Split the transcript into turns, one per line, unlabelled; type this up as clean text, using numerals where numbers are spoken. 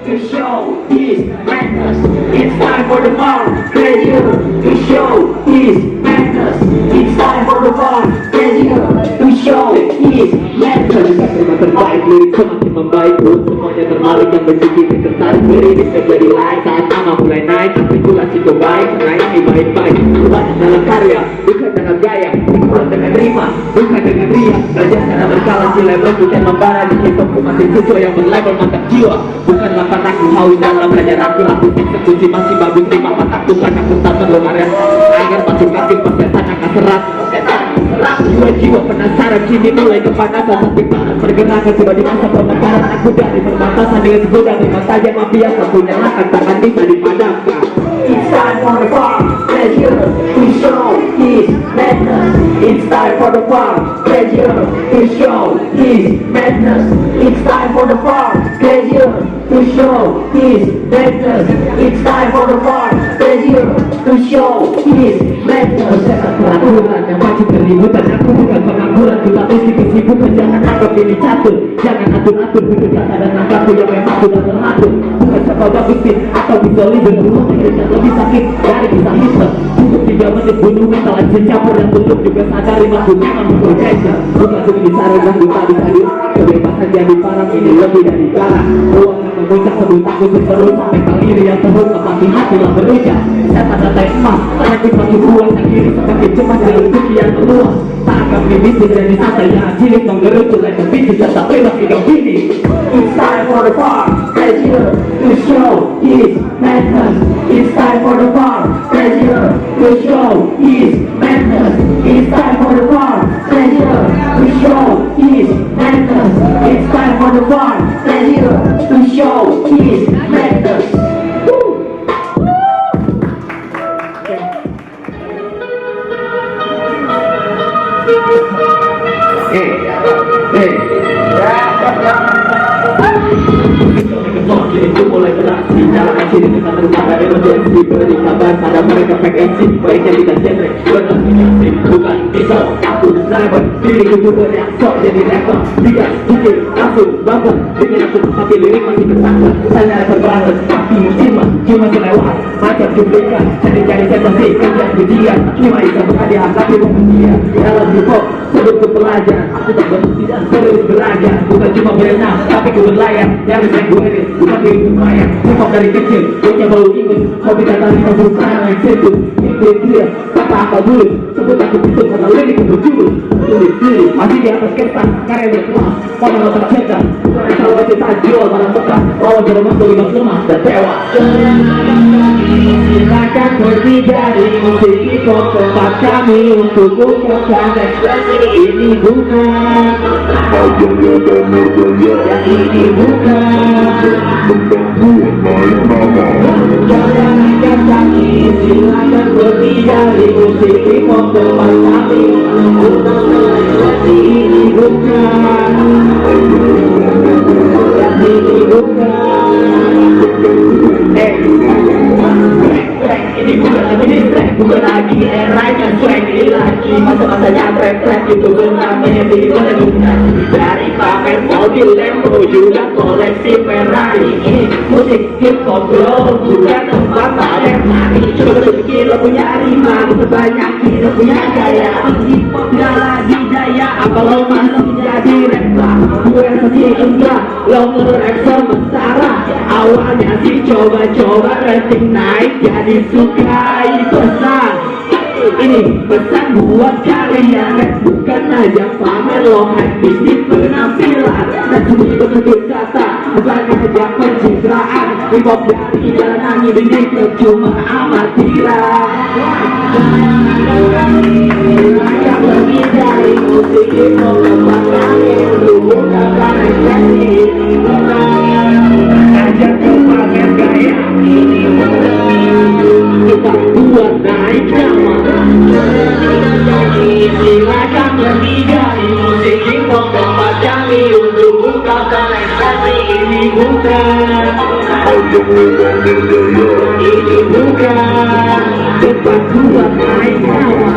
To show his madness, it's time for the fun. Crazier to show his madness, it's time for the fun. Crazier to show his madness. Semakin terbaik, lirik semakin membaik, semuanya terbalik yang berpikir tertarik beririk menjadi lain saat nama mulai naik. Artikulasi kau baik, menaiki baik-baik. Berbasis dalam karya, bukan dengan gaya. Ikut dengan rima, bukan dengan ria. Belajar cara berkala sila bukan membara di hidup masih siswa yang berlabel mantap jiwa. Bukanlah panaku haus dalam pelajaranku. Aku eksekusi masih bagus terima mataku. Karena aku tak perlu area agar masing-masing persetan akan serat. Jiwa-jiwa penasaran kini mulai kepanasan. Sampai panas pergerakan sudah di masa pemekaran. Aku dari perbatasan dengan segudang lima saja mafia. Aku nyalakan tangan bisa dipadamkan. It's time for the fun, pleasure to show his madness. It's time for the fun, pleasure to show his madness. It's time for the fun, pleasure to show his madness. It's time for the fun, pleasure to show his madness. Peraturan yang wajib keributan. Aku bukan pengangguran, tetapi kesibukan. Jangan anggap ini catur, jangan atur-atur hidup kata dan angkatku yang memang sudah teratur. Bukan siapa bagus atau bisa liber lebih sakit dari kisah hitam. Untuk 3 menit bunuh mental action campur dan tutup juga sadari mampu memang berbeda. Bukan cuma disaran dan duta disadur. Kebebasan jadi parang ini lebih dari garang. Ruangan memuncak sebut takut terus sampai kali yang terus kepati hati lah berucap. Saya pada teh emas, karena kita buat yang kiri semakin cepat dari sekian meluas. Tak akan mimpi dari santai yang cilik menggerut tulai kebisi serta bebas hidup ini. It's time for the fun, pleasure to show his madness. It's time for the fun, pleasure to show his madness. It's time for the fun, pleasure to show his madness. It's time for the fun, pleasure to show his madness. Itu mulai beraksi dalam aksi dengan terutama emergensi. Beri kabar pada mereka pengensi. Baiknya kita genre bernafsi bukan pisau. Aku driver diriku juga yang sok jadi rapper. Tidak pikir langsung bangun dengan aku tapi lirik masih bersangkut. Saya terbatas tapi musiman cuma selewat macam duplikat. Cari-cari sensasi kerja ujian. Cuma bisa berhadiah tapi mengusia dalam hip hop sebut ke pelajar. Aku tak berhenti dan terus belajar. Bukan cuma berenang tapi ku berlayar. Dari saya gue ini bukan diri lumayan. Hip hop dari kecil punya bau ikut. Hobi kata lima berusaha yang sentuh. Ikut dia kata apa dulu. Sebut aku pisau karena lirik ku berjulus. Tulis diri masih di atas kertas. Karya berkelas pada lo tercetak. Bukan kalau kita jual barang bekas. Lawan berlemas berlimas lemas dan tewas. Silakan pergi dari musik hip hop tempat kami untuk bukakan ekspresi. Ini bukan
Ajangnya dan merdaya.
dan ini bukan
Tentang buat naik nama.
jangan angkat kaki. Silakan pergi dari musik hip hop tempat kami untuk bukakan ekspresi. Ini bukan dan ini bukan ini bukan lagi distrek, bukan lagi eranya swag. Ini lagi masa-masanya trap-trap itu namanya bikin guna. Dari pamer mobil Lambo juga koleksi Ferrari. Ini musik hip hop bro, bukan tempat pamer mari. Coba berpikir lo punya rima, sebanyak lo punya gaya. Hip hop gak lagi daya, apa lo masih jadi rapper? Gue masih enggak, lo nge-rap sementara. Awalnya sih coba-coba rating naik jadi sukai pesan. Ini pesan buat kalian, bukan aja pamer lo bisnis penampilan. Dan cuma betul kata, bukan aja pencitraan. Hip hop dari jalanan ini cuma amatiran. Yang lebih dari musik hip hop tempat kami untuk bukakan ekspresi. Ini bukan aja pamer gaya. Ini kita buat naik nama. Silakan pergi dari musik hip hop tempat kami untuk bukakan ekspresi. Ini bukan
Ajangnya dan merdaya.
ini bukan tempat buat naik nama.